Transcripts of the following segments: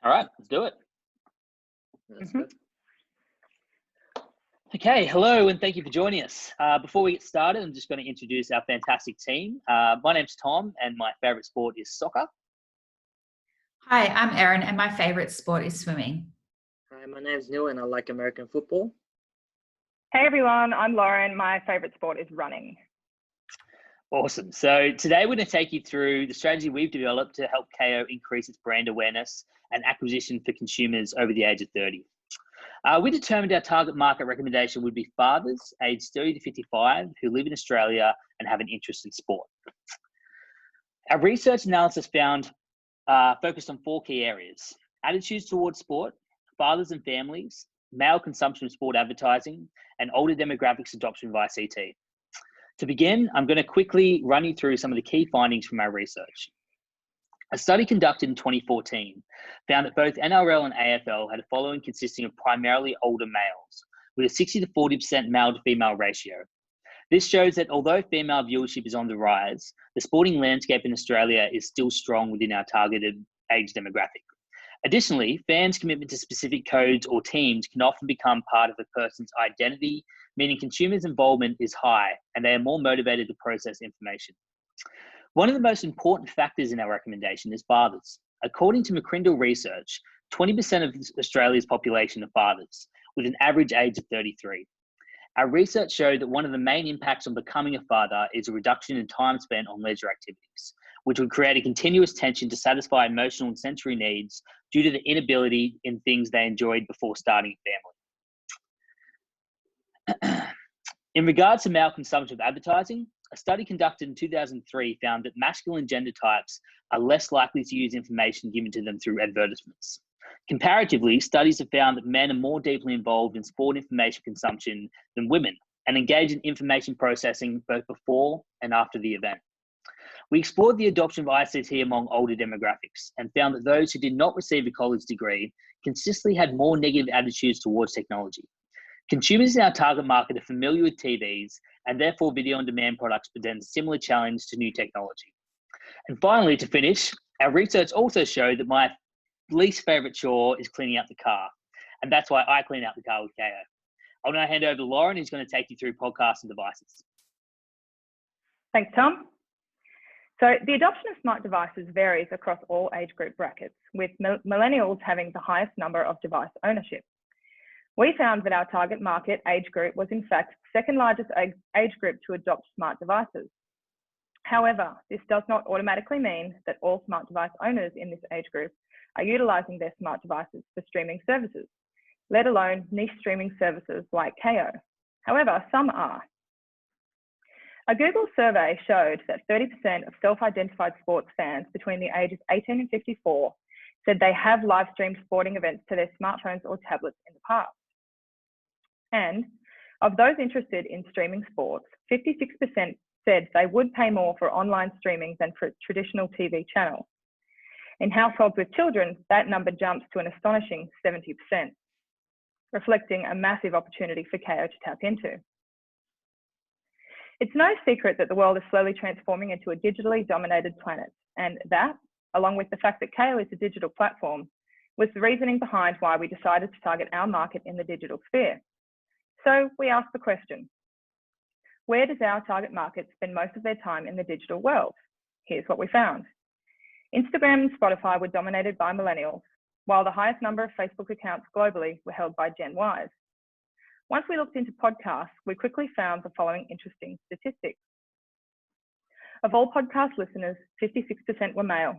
All right, let's do it. That's good. Okay, hello, and thank you for joining us. Before we get started, I'm just going to introduce our fantastic team. My name's Tom, and my favourite sport is soccer. Hi, I'm Erin, and my favourite sport is swimming. Hi, my name's Neil, and I like American football. Hey everyone, I'm Lauren. My favourite sport is running. Awesome. So today we're going to take you through the strategy we've developed to help Kayo increase its brand awareness and acquisition for consumers over the age of 30. We determined our target market recommendation would be fathers aged 30 to 55 who live in Australia and have an interest in sport. Our research analysis found focused on 4 key areas: attitudes towards sport, fathers and families, male consumption of sport advertising, and older demographics adoption via CT. To begin, I'm going to quickly run you through some of the key findings from our research. A study conducted in 2014 found that both NRL and AFL had a following consisting of primarily older males, with a 60 to 40% male to female ratio. This shows that although female viewership is on the rise, the sporting landscape in Australia is still strong within our targeted age demographic. Additionally, fans' commitment to specific codes or teams can often become part of a person's identity, meaning consumers' involvement is high and they are more motivated to process information. One of the most important factors in our recommendation is fathers. According to McCrindle research, 20% of Australia's population are fathers, with an average age of 33. Our research showed that one of the main impacts on becoming a father is a reduction in time spent on leisure activities, which would create a continuous tension to satisfy emotional and sensory needs due to the inability in things they enjoyed before starting a family. In regards to male consumption of advertising, a study conducted in 2003 found that masculine gender types are less likely to use information given to them through advertisements. Comparatively, studies have found that men are more deeply involved in sport information consumption than women and engage in information processing both before and after the event. We explored the adoption of ICT among older demographics and found that those who did not receive a college degree consistently had more negative attitudes towards technology. Consumers in our target market are familiar with TVs and therefore video on demand products present a similar challenge to new technology. And finally, to finish, our research also showed that my least favorite chore is cleaning out the car. And that's why I clean out the car with Kayo. I'll now hand over to Lauren, who's going to take you through podcasts and devices. Thanks, Tom. So the adoption of smart devices varies across all age group brackets, with millennials having the highest number of device ownership. We found that our target market age group was in fact the second largest age group to adopt smart devices. However, this does not automatically mean that all smart device owners in this age group are utilising their smart devices for streaming services, let alone niche streaming services like Kayo. However, some are. A Google survey showed that 30% of self-identified sports fans between the ages 18 and 54 said they have live-streamed sporting events to their smartphones or tablets in the past. And of those interested in streaming sports, 56% said they would pay more for online streaming than for a traditional TV channel. In households with children, that number jumps to an astonishing 70%, reflecting a massive opportunity for Kayo to tap into. It's no secret that the world is slowly transforming into a digitally dominated planet, and that, along with the fact that Kayo is a digital platform, was the reasoning behind why we decided to target our market in the digital sphere. So we asked the question, where does our target market spend most of their time in the digital world? Here's what we found. Instagram and Spotify were dominated by millennials, while the highest number of Facebook accounts globally were held by Gen Ys. Once we looked into podcasts, we quickly found the following interesting statistics. Of all podcast listeners, 56% were male,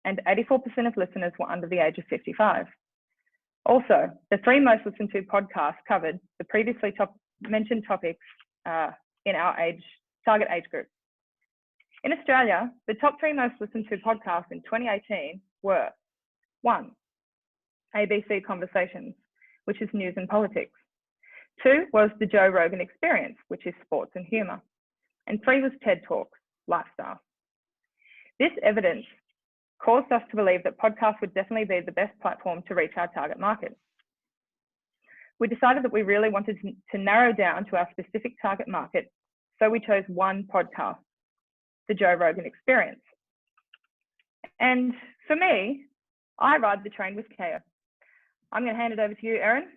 and 84% of listeners were under the age of 55. Also, the 3 most listened to podcasts covered the previously mentioned topics in our target age group. In Australia, the top 3 most listened to podcasts in 2018 were 1, ABC Conversations, which is news and politics. 2 was the Joe Rogan Experience, which is sports and humour. And 3 was TED Talks, lifestyle. This evidence caused us to believe that podcasts would definitely be the best platform to reach our target market. We decided that we really wanted to narrow down to our specific target market, so we chose one podcast, the Joe Rogan Experience. And for me, I ride the train with Kayo. I'm going to hand it over to you, Erin.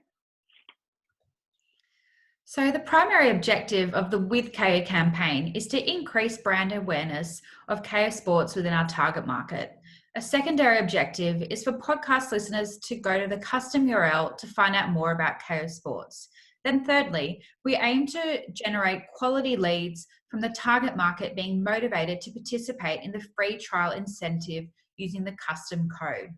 So the primary objective of the With Kayo campaign is to increase brand awareness of Kayo Sports within our target market. A secondary objective is for podcast listeners to go to the custom URL to find out more about Kayo Sports. Then thirdly, we aim to generate quality leads from the target market being motivated to participate in the free trial incentive using the custom code.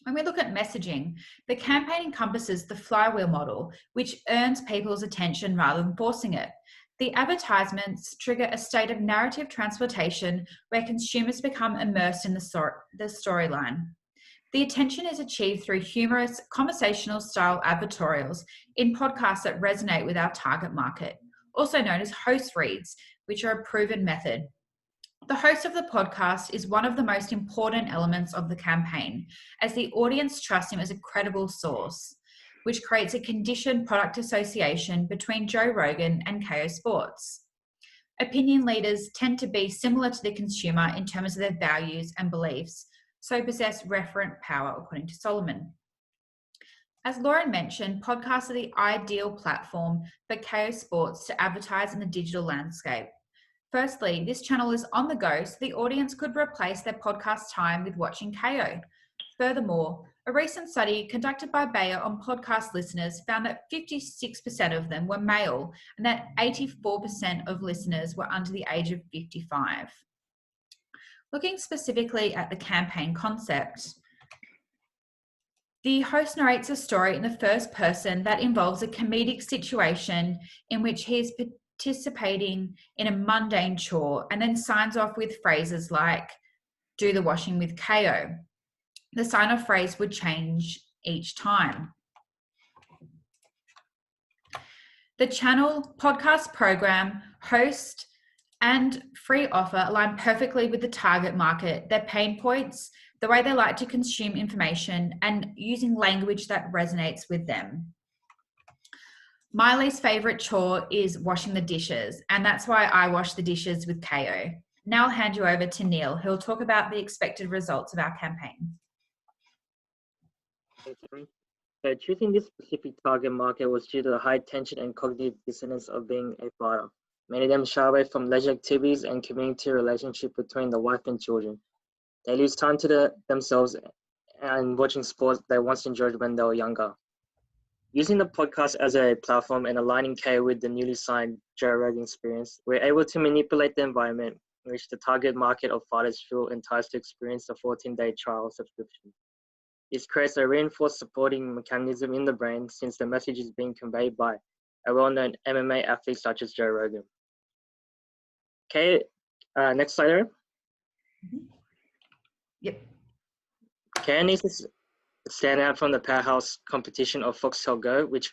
When we look at messaging, the campaign encompasses the flywheel model, which earns people's attention rather than forcing it. The advertisements trigger a state of narrative transportation where consumers become immersed in the storyline. The attention is achieved through humorous, conversational style advertorials in podcasts that resonate with our target market, also known as host reads, which are a proven method. The host of the podcast is one of the most important elements of the campaign, as the audience trusts him as a credible source, which creates a conditioned product association between Joe Rogan and Kayo Sports. Opinion leaders tend to be similar to the consumer in terms of their values and beliefs, so possess referent power, according to Solomon. As Lauren mentioned, podcasts are the ideal platform for Kayo Sports to advertise in the digital landscape. Firstly, this channel is on the go, so the audience could replace their podcast time with watching Kayo. Furthermore, a recent study conducted by Bayer on podcast listeners found that 56% of them were male and that 84% of listeners were under the age of 55. Looking specifically at the campaign concept, the host narrates a story in the first person that involves a comedic situation in which he is participating in a mundane chore and then signs off with phrases like, "Do the washing with Kayo." The sign-off phrase would change each time. The channel, podcast program, host, and free offer align perfectly with the target market, their pain points, the way they like to consume information, and using language that resonates with them. My least favorite chore is washing the dishes, and that's why I wash the dishes with Kayo. Now I'll hand you over to Neil, who'll talk about the expected results of our campaign. Thanks, Erin. So choosing this specific target market was due to the high tension and cognitive dissonance of being a father. Many of them shy away from leisure activities and community relationship between the wife and children. They lose time to themselves and watching sports they once enjoyed when they were younger. Using the podcast as a platform and aligning Kayo with the newly signed Joe Rogan experience, we're able to manipulate the environment in which the target market of fathers feel enticed to experience a 14-day trial subscription. This creates a reinforced supporting mechanism in the brain since the message is being conveyed by a well-known MMA athlete such as Joe Rogan. Okay, next slide, Erin. Yep. Kayo needs to stand out from the powerhouse competition of Foxtel Go, which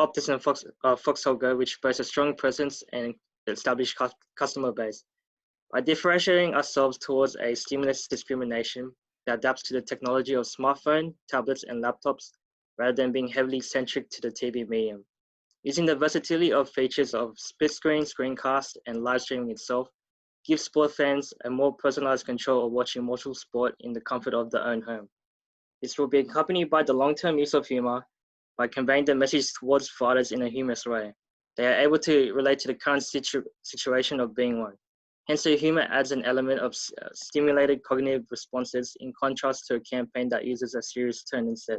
Optus and Foxtel Go, which boasts a strong presence and established customer base. By differentiating ourselves towards a stimulus discrimination that adapts to the technology of smartphone, tablets, and laptops, rather than being heavily centric to the TV medium. Using the versatility of features of split screen, screencast, and live streaming itself, gives sport fans a more personalized control of watching mortal sport in the comfort of their own home. This will be accompanied by the long-term use of humor by conveying the message towards fathers in a humorous way. They are able to relate to the current situation of being one. Hence, the humor adds an element of stimulated cognitive responses in contrast to a campaign that uses a serious tone instead.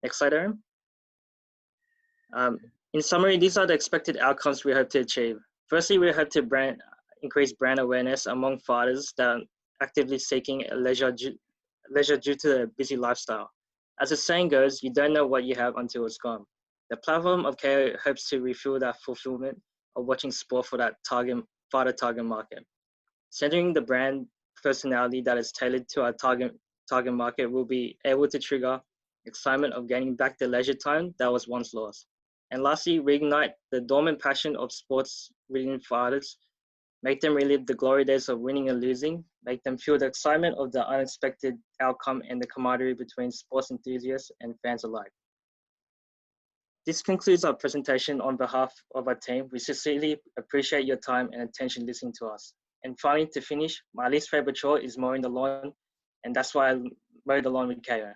Next slide, Aaron. In summary, these are the expected outcomes we hope to achieve. Firstly, we hope to increase brand awareness among fathers that are actively seeking leisure due to their busy lifestyle. As the saying goes, you don't know what you have until it's gone. The platform of Kayo hopes to refuel that fulfillment of watching sport for that father target market. Centering the brand personality that is tailored to our target market will be able to trigger excitement of gaining back the leisure time that was once lost. And lastly, reignite the dormant passion of sports within fathers, make them relive the glory days of winning and losing, make them feel the excitement of the unexpected outcome and the camaraderie between sports enthusiasts and fans alike. This concludes our presentation on behalf of our team. We sincerely appreciate your time and attention listening to us. And finally, to finish, my least favorite chore is mowing the lawn and that's why I rode along with Kayo.